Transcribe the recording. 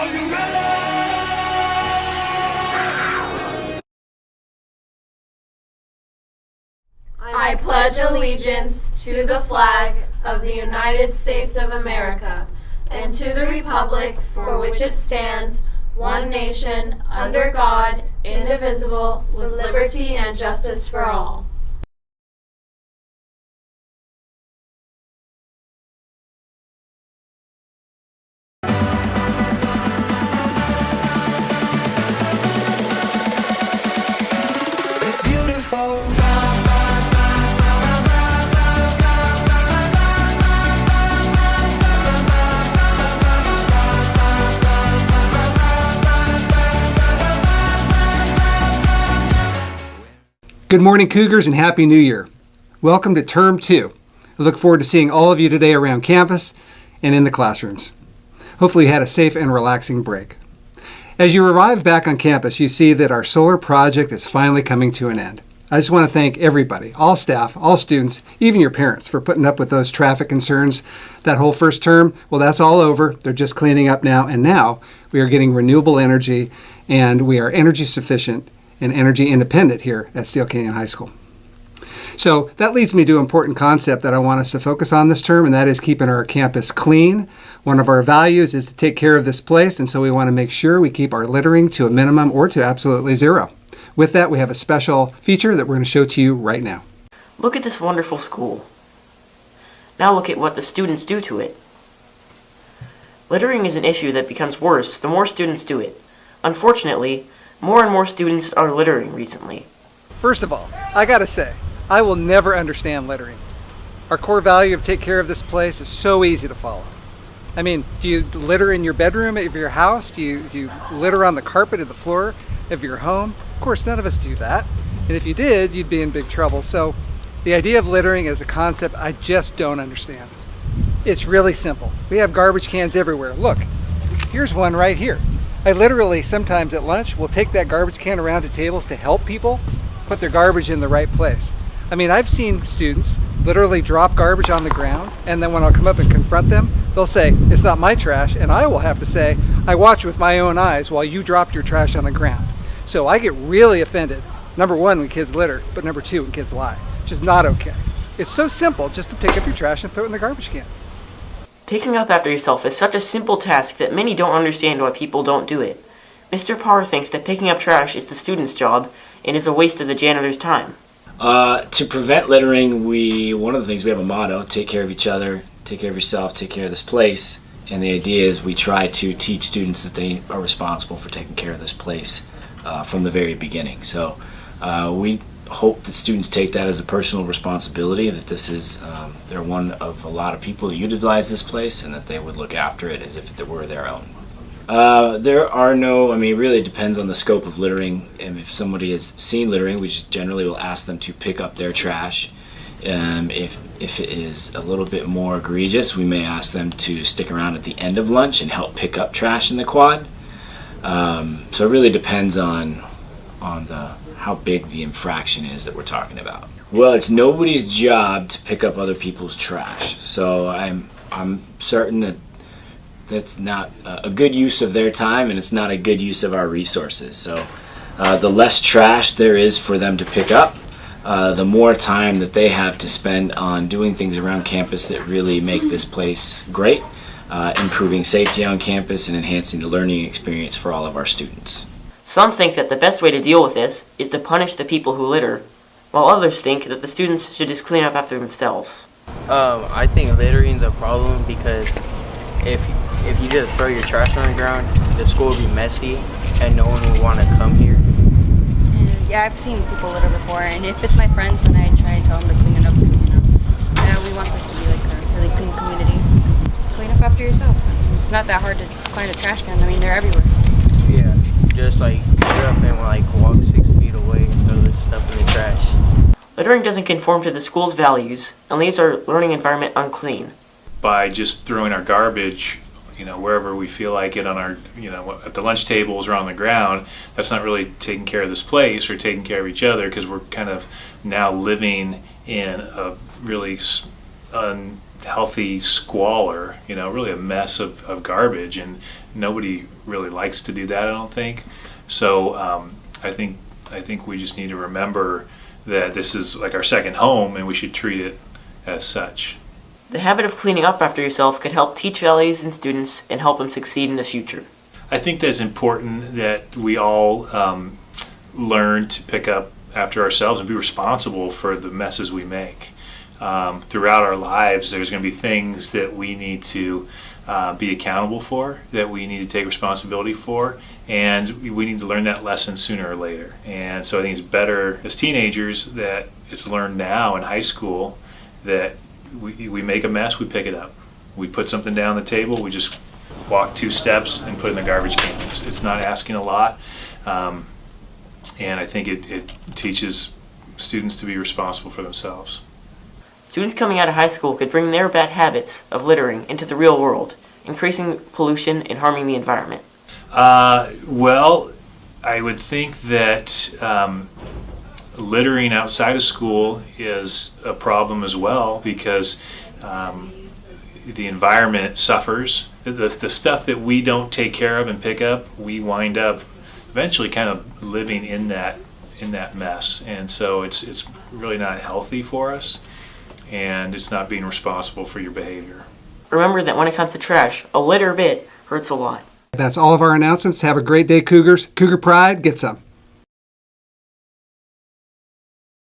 I pledge allegiance to the flag of the United States of America and to the republic for which it stands, one nation, under God, indivisible, with liberty and justice for all. Good morning, Cougars, and Happy New Year. Welcome to Term 2. I look forward to seeing all of you today around campus and in the classrooms. Hopefully you had a safe and relaxing break. As you arrive back on campus, you see that our solar project is finally coming to an end. I just want to thank everybody, all staff, all students, even your parents, for putting up with those traffic concerns that whole first term. Well, that's all over. They're just cleaning up now, and now we are getting renewable energy, and we are energy sufficient and energy independent here at Steele Canyon High School. So that leads me to an important concept that I want us to focus on this term, and that is keeping our campus clean. One of our values is to take care of this place, and so we want to make sure we keep our littering to a minimum or to absolutely zero. With that, we have a special feature that we're going to show to you right now. Look at this wonderful school. Now look at what the students do to it. Littering is an issue that becomes worse the more students do it. Unfortunately, more and more students are littering recently. First of all, I gotta say, I will never understand littering. Our core value of take care of this place is so easy to follow. I mean, do you litter in your bedroom of your house? Do you litter on the carpet of the floor of your home? Of course, none of us do that. And if you did, you'd be in big trouble. So the idea of littering as a concept, I just don't understand. It's really simple. We have garbage cans everywhere. Look, here's one right here. I literally sometimes at lunch will take that garbage can around to tables to help people put their garbage in the right place. I mean, I've seen students literally drop garbage on the ground, and then when I'll come up and confront them, they'll say, "It's not my trash," and I will have to say, "I watched with my own eyes while you dropped your trash on the ground." So I get really offended, number one, when kids litter, but number two, when kids lie. Which is not okay. It's so simple just to pick up your trash and throw it in the garbage can. Picking up after yourself is such a simple task that many don't understand why people don't do it. Mr. Parr thinks that picking up trash is the student's job and is a waste of the janitor's time. To prevent littering, one of the things, we have a motto: take care of each other, take care of yourself, take care of this place. And the idea is we try to teach students that they are responsible for taking care of this place from the very beginning. So we hope that students take that as a personal responsibility, that this is they're one of a lot of people who utilize this place, and that they would look after it as if it were their own. There are no, it really depends on the scope of littering, and if somebody has seen littering, we just generally will ask them to pick up their trash. If it is a little bit more egregious, we may ask them to stick around at the end of lunch and help pick up trash in the quad. So it really depends on how big the infraction is that we're talking about. Well, it's nobody's job to pick up other people's trash, so I'm certain that that's not a good use of their time, and it's not a good use of our resources. So the less trash there is for them to pick up, the more time that they have to spend on doing things around campus that really make this place great, improving safety on campus and enhancing the learning experience for all of our students. Some think that the best way to deal with this is to punish the people who litter, while others think that the students should just clean up after themselves. I think littering is a problem because if you just throw your trash on the ground, the school will be messy and no one will want to come here. Yeah, I've seen people litter before, and if it's my friends, then I try and tell them to clean it up because, we want this to be like a really clean community. Clean up after yourself. It's not that hard to find a trash can. They're everywhere. Yeah, just get up and walk 6 feet away and throw this stuff in the trash. Littering doesn't conform to the school's values and leaves our learning environment unclean. By just throwing our garbage, wherever we feel like it on our, at the lunch tables or on the ground, that's not really taking care of this place or taking care of each other, because we're kind of now living in a really unhealthy squalor, really a mess of garbage, and nobody really likes to do that, I don't think. So I think we just need to remember that this is like our second home, and we should treat it as such. The habit of cleaning up after yourself could help teach values in students and help them succeed in the future. I think that's important that we all learn to pick up after ourselves and be responsible for the messes we make. Throughout our lives, there's going to be things that we need to be accountable for, that we need to take responsibility for, and we need to learn that lesson sooner or later. And so I think it's better as teenagers that it's learned now in high school that we make a mess, we pick it up. We put something down the table, we just walk 2 steps and put it in the garbage can. It's not asking a lot, and I think it teaches students to be responsible for themselves. Students coming out of high school could bring their bad habits of littering into the real world, increasing pollution and harming the environment. Well, I would think that littering outside of school is a problem as well, because the environment suffers. The stuff that we don't take care of and pick up, we wind up eventually kind of living in that mess, and so it's really not healthy for us, and it's not being responsible for your behavior. Remember that when it comes to trash, a litter bit hurts a lot. That's all of our announcements. Have a great day, Cougars. Cougar Pride, get some.